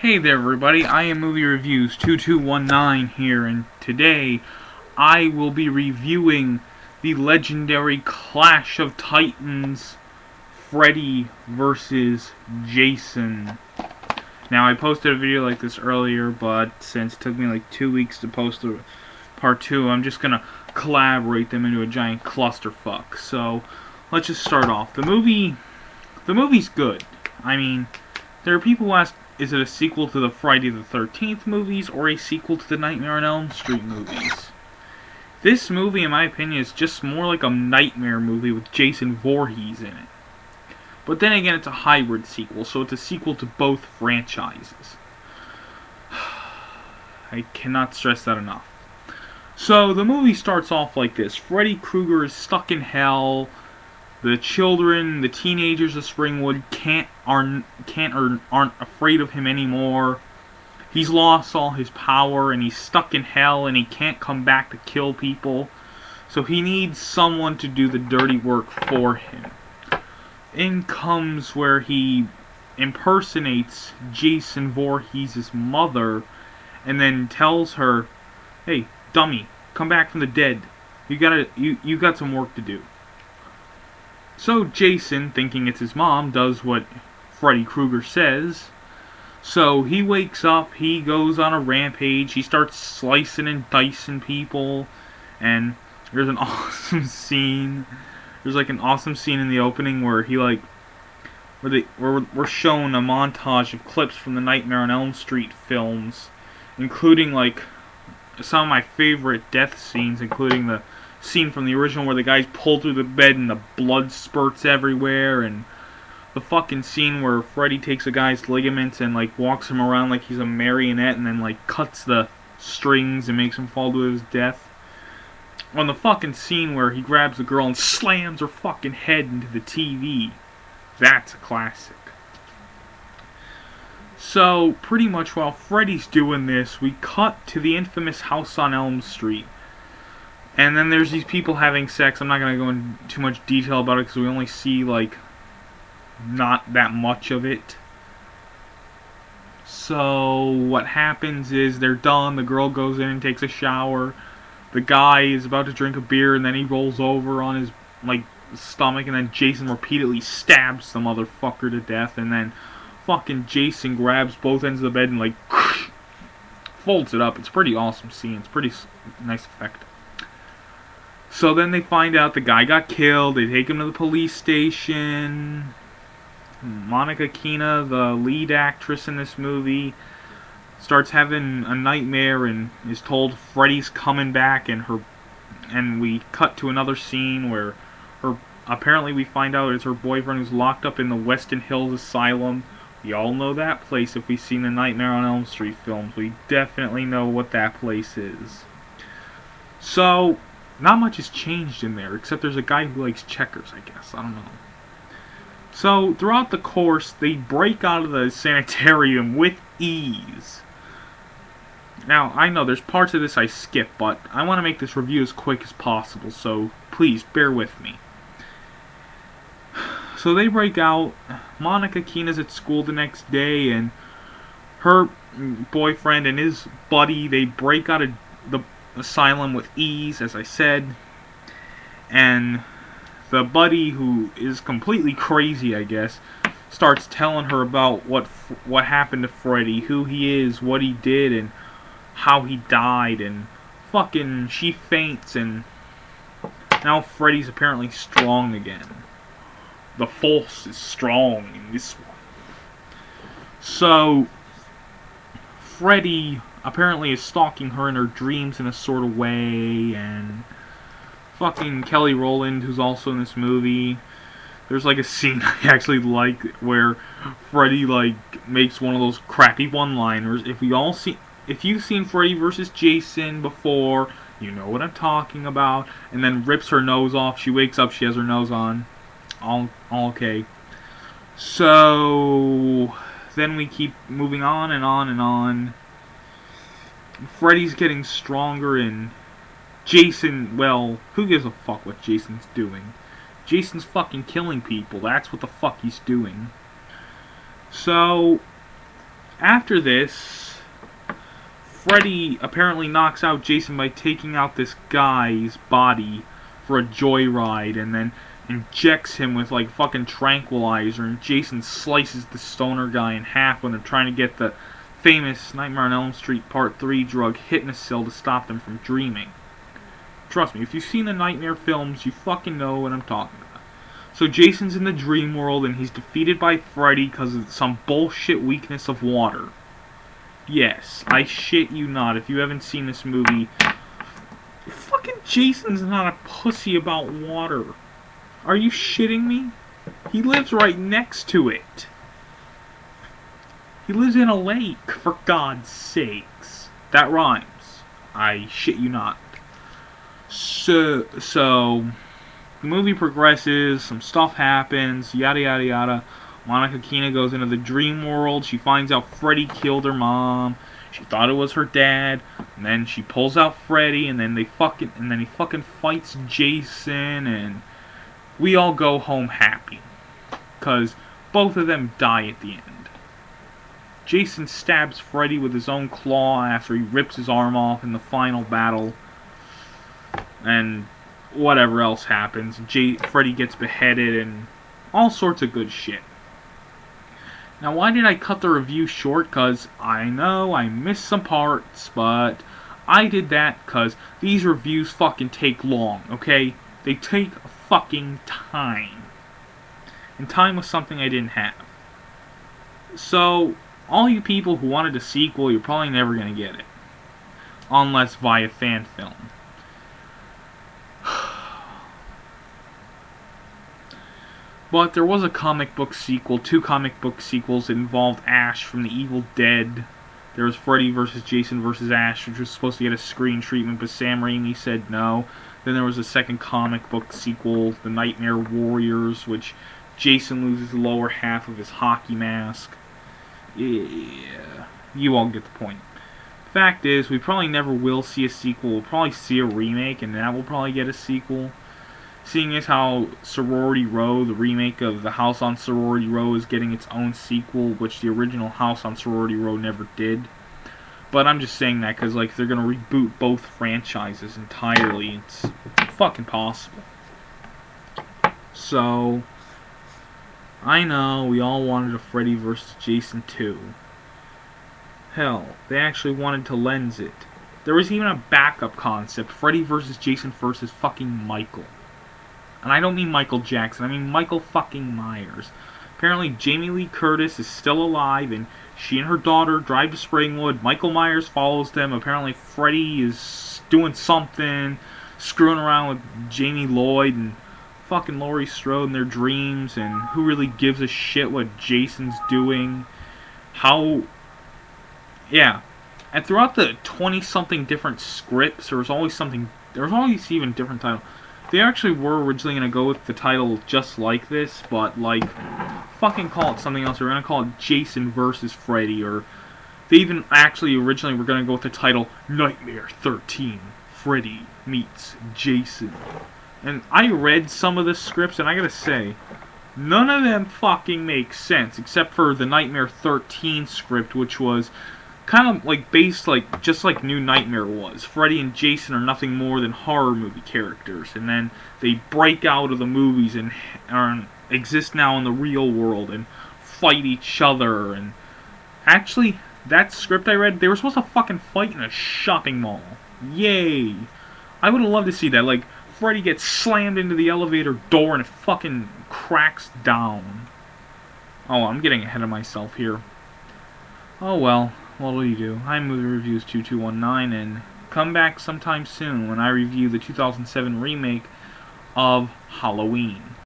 Hey there everybody, I am Movie Reviews 2219 here, and today I will be reviewing the legendary Clash of Titans, Freddy vs. Jason. Now, I posted a video like this earlier, but since it took me like 2 weeks to post the part 2, I'm just gonna collaborate them into a giant clusterfuck. So, let's just start off. The movie's good. I mean, there are people who ask, is it a sequel to the Friday the 13th movies or a sequel to the Nightmare on Elm Street movies? This movie, in my opinion, is just more like a nightmare movie with Jason Voorhees in it. But then again, it's a hybrid sequel, so it's a sequel to both franchises. I cannot stress that enough. So, the movie starts off like this. Freddy Krueger is stuck in hell. The children, the teenagers of Springwood aren't afraid of him anymore. He's lost all his power and he's stuck in hell and he can't come back to kill people. So he needs someone to do the dirty work for him. In comes where he impersonates Jason Voorhees' mother and then tells her, "Hey, dummy, come back from the dead. You got some work to do." So Jason, thinking it's his mom, does what Freddy Krueger says. So he wakes up, he goes on a rampage, he starts slicing and dicing people, and there's an awesome scene. There's like an awesome scene in the opening where we're shown a montage of clips from the Nightmare on Elm Street films, including like some of my favorite death scenes, including the scene from the original where the guy's pulled through the bed and the blood spurts everywhere, and the fucking scene where Freddy takes a guy's ligaments and like walks him around like he's a marionette and then like cuts the strings and makes him fall to his death. On the fucking scene where he grabs the girl and slams her fucking head into the TV. That's a classic. So, pretty much while Freddy's doing this, we cut to the infamous house on Elm Street. And then there's these people having sex. I'm not going to go into too much detail about it because we only see, like, not that much of it. So, what happens is they're done. The girl goes in and takes a shower. The guy is about to drink a beer and then he rolls over on his, like, stomach. And then Jason repeatedly stabs the motherfucker to death. And then fucking Jason grabs both ends of the bed and, like, folds it up. It's a pretty awesome scene. It's pretty nice effect. So then they find out the guy got killed. They take him to the police station. Monica Keena, the lead actress in this movie, starts having a nightmare and is told Freddy's coming back, and we cut to another scene where apparently we find out it's her boyfriend who's locked up in the Weston Hills Asylum. We all know that place if we've seen the Nightmare on Elm Street films. We definitely know what that place is. So not much has changed in there, except there's a guy who likes checkers, I guess. I don't know. So, throughout the course, they break out of the sanitarium with ease. Now, I know there's parts of this I skip, but I want to make this review as quick as possible, so please, bear with me. So they break out. Monica Keena's at school the next day, and her boyfriend and his buddy, they break out of the asylum with ease, as I said, and the buddy, who is completely crazy, I guess, starts telling her about what happened to Freddy, who he is, what he did, and how he died, and fucking she faints, and now Freddy's apparently strong again. The Force is strong in this one. So Freddy apparently is stalking her in her dreams in a sort of way, and fucking Kelly Rowland, who's also in this movie, there's like a scene I actually like where Freddy like makes one of those crappy one-liners. If you've seen Freddy vs. Jason before, you know what I'm talking about, and then rips her nose off. She wakes up, she has her nose on. All okay. So then we keep moving on and on and on. Freddy's getting stronger, and Jason, well, who gives a fuck what Jason's doing? Jason's fucking killing people. That's what the fuck he's doing. So After this, Freddy apparently knocks out Jason by taking out this guy's body for a joyride and then injects him with like fucking tranquilizer, and Jason slices the stoner guy in half when they're trying to get the famous Nightmare on Elm Street Part 3 drug Hypnosil to stop them from dreaming. Trust me, if you've seen the Nightmare films, you fucking know what I'm talking about. So Jason's in the dream world and he's defeated by Freddy because of some bullshit weakness of water. Yes, I shit you not, if you haven't seen this movie, fucking Jason's not a pussy about water. Are you shitting me? He lives right next to it. He lives in a lake, for God's sakes. That rhymes. I shit you not. So the movie progresses, some stuff happens, yada yada yada. Monica Keena goes into the dream world. She finds out Freddy killed her mom. She thought it was her dad. And then she pulls out Freddy, and then he fucking fights Jason, and we all go home happy. 'Cause both of them die at the end. Jason stabs Freddy with his own claw after he rips his arm off in the final battle. And whatever else happens. Freddy gets beheaded and all sorts of good shit. Now, why did I cut the review short? Because I know I missed some parts, but I did that because these reviews fucking take long, okay? They take fucking time. And time was something I didn't have. So, all you people who wanted a sequel, you're probably never going to get it. Unless via fan film. But there was a comic book sequel, 2 comic book sequels that involved Ash from The Evil Dead. There was Freddy vs. Jason vs. Ash, which was supposed to get a screen treatment, but Sam Raimi said no. Then there was a second comic book sequel, The Nightmare Warriors, which Jason loses the lower half of his hockey mask. Yeah, you all get the point. Fact is, we probably never will see a sequel. We'll probably see a remake, and that will probably get a sequel. Seeing as how Sorority Row, the remake of The House on Sorority Row, is getting its own sequel, which the original House on Sorority Row never did. But I'm just saying that because, like, they're going to reboot both franchises entirely. It's fucking possible. So, I know we all wanted a Freddy vs. Jason 2. Hell, they actually wanted to lens it. There was even a backup concept, Freddy vs. Jason versus fucking Michael. And I don't mean Michael Jackson, I mean Michael fucking Myers. Apparently Jamie Lee Curtis is still alive, and she and her daughter drive to Springwood. Michael Myers follows them. Apparently Freddy is doing something, screwing around with Jamie Lloyd and fucking Laurie Strode in their dreams, and who really gives a shit what Jason's doing? Yeah. And throughout the 20-something different scripts, there was always even different title. They actually were originally going to go with the title just like this, but, like, fucking call it something else. They were going to call it Jason vs. Freddy, or they even actually originally were going to go with the title Nightmare 13, Freddy meets Jason. And I read some of the scripts, and I gotta say, none of them fucking make sense, except for the Nightmare 13 script, which was kind of like based like just like New Nightmare was. Freddy and Jason are nothing more than horror movie characters, and then they break out of the movies and exist now in the real world and fight each other. And actually, that script I read, they were supposed to fucking fight in a shopping mall. Yay! I would have loved to see that. Like, Freddy gets slammed into the elevator door and it fucking cracks down. Oh, I'm getting ahead of myself here. Oh well. What will you do? I'm Movie Reviews 2219, and come back sometime soon when I review the 2007 remake of Halloween.